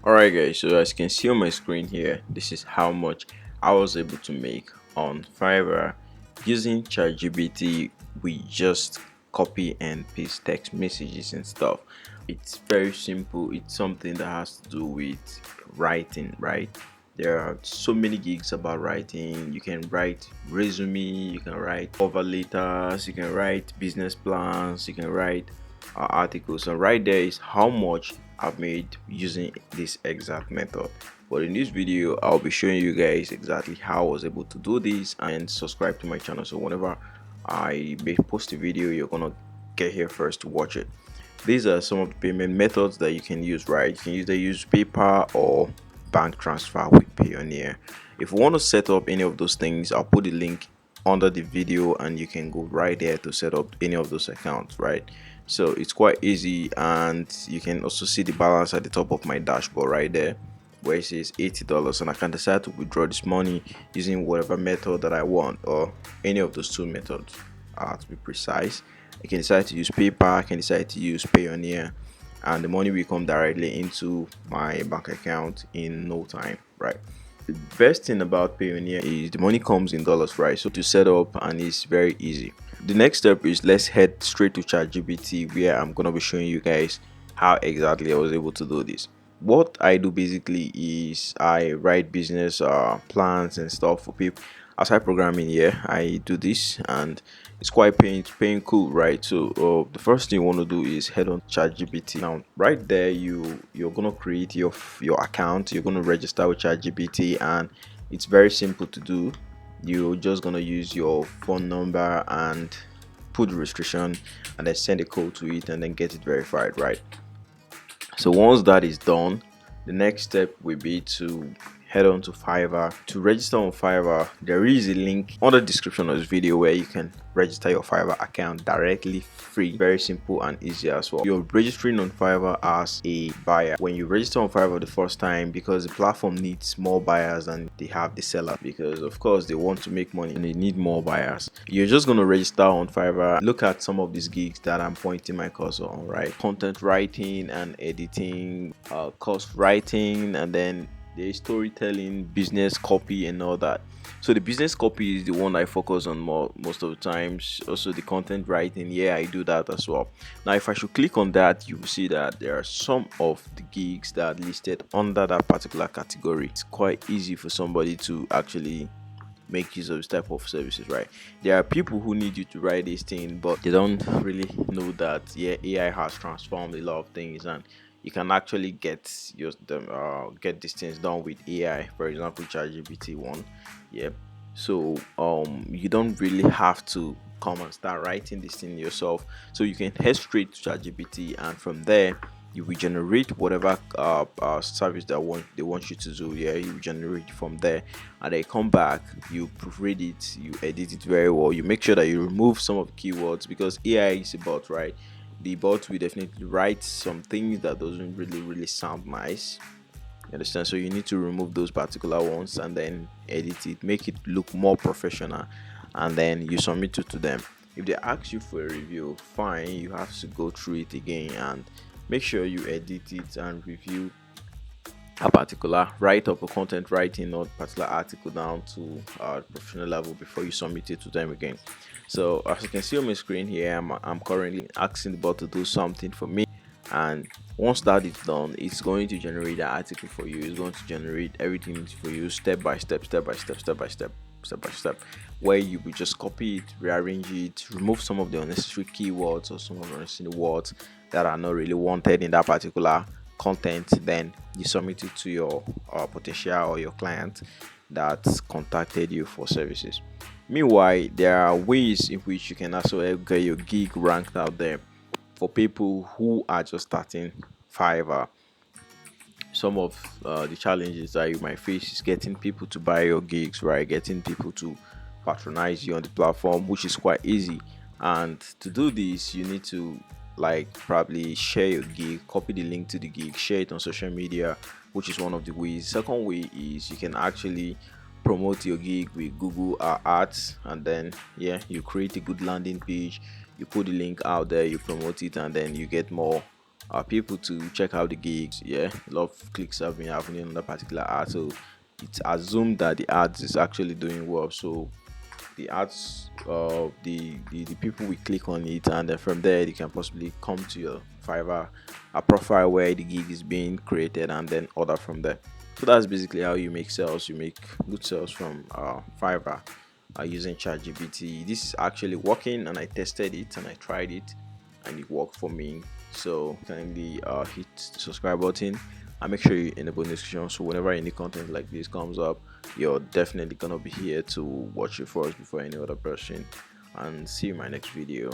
Alright guys, so as you can see on my screen here, this is how much I was able to make on Fiverr using ChatGPT. We just copy and paste text messages and stuff. It's very simple. It's something that has to do with writing, right? There are so many gigs about writing. You can write resume, you can write cover letters, you can write business plans, you can write articles. And right there is how much I've made using this exact method. But in this video, I'll be showing you guys exactly how I was able to do this, and subscribe to my channel so whenever I post a video, you're gonna get here first to watch it. These are some of the payment methods that you can use, right? You can either use PayPal or bank transfer with Payoneer. If you want to set up any of those things, I'll put the link under the video and you can go right there to set up any of those accounts, right? So it's quite easy, and you can also see the balance at the top of my dashboard right there where it says $80, and I can decide to withdraw this money using whatever method that I want, or any of those two methods to be precise. I can decide to use PayPal, I can decide to use Payoneer, and the money will come directly into my bank account in no time, right? The best thing about Payoneer is the money comes in dollars, right? So to set up, and it's very easy. The next step is let's head straight to ChatGPT, where I'm gonna be showing you guys how exactly I was able to do this. What I do basically is I write business plans and stuff for people. Aside programming, yeah, I do this, and it's quite paying cool, right? So the first thing you want to do is head on ChatGPT. Now right there, you're gonna create your account. You're gonna register with ChatGPT, and it's very simple to do. You're just gonna use your phone number and put the restriction, and then send a code to it, and then get it verified, right? So once that is done, the next step will be to head on to Fiverr. To register on Fiverr, there is a link on the description of this video where you can register your Fiverr account directly, free, very simple and easy as well. You're registering on Fiverr as a buyer. When you register on Fiverr the first time, because the platform needs more buyers than they have the seller, because of course they want to make money and they need more buyers, you're just going to register on Fiverr. Look at some of these gigs that I'm pointing my cursor on, right? Content writing and editing, course writing, and then there's storytelling, business copy, and all that. So the business copy is the one I focus on most of the times. Also the content writing, yeah, I do that as well. Now if I should click on that, you will see that there are some of the gigs that are listed under that particular category. It's quite easy for somebody to actually make use of this type of services, right? There are people who need you to write this thing, but they don't really know that, yeah, AI has transformed a lot of things, and you can actually get get these things done with AI. For example, ChatGPT one, yeah. So you don't really have to come and start writing this thing yourself. So you can head straight to ChatGPT, and from there you will generate whatever service that they want you to do. Yeah, you generate from there, and then come back, you proofread it, you edit it very well, you make sure that you remove some of the keywords, because AI is a bot, right? The bot will definitely write some things that doesn't really sound nice, you understand? So you need to remove those particular ones, and then edit it, make it look more professional, and then you submit it to them. If they ask you for a review, fine, you have to go through it again and make sure you edit it and review a particular write up or content writing or particular article down to a professional level before you submit it to them again. So as you can see on my screen here, I'm currently asking the bot to do something for me, and once that is done, it's going to generate the article for you. It's going to generate everything for you, step by step, step by step, where you will just copy it, rearrange it, remove some of the unnecessary keywords or some of the unnecessary words that are not really wanted in that particular content. Then you submit it to your potential or your client that contacted you for services. Meanwhile, there are ways in which you can also get your gig ranked out there for people who are just starting Fiverr. Some of the challenges that you might face is getting people to buy your gigs, right? Getting people to patronize you on the platform, which is quite easy. And to do this, you need to like probably share your gig, copy the link to the gig, share it on social media, which is one of the ways. Second way is you can actually promote your gig with Google Ads, and then yeah, you create a good landing page, you put the link out there, you promote it, and then you get more people to check out the gigs. Yeah, a lot of clicks have been happening on that particular ad, so it's assumed that the ads is actually doing well. So the ads, the people will click on it, and then from there they can possibly come to your Fiverr a profile where the gig is being created, and then order from there. So that's basically how you make sales. You make good sales from Fiverr using ChatGPT. This is actually working, and I tested it and I tried it, and it worked for me. So kindly hit the subscribe button and make sure you enable notifications, so whenever any content like this comes up, you're definitely gonna be here to watch it first before any other person. And see you in my next video.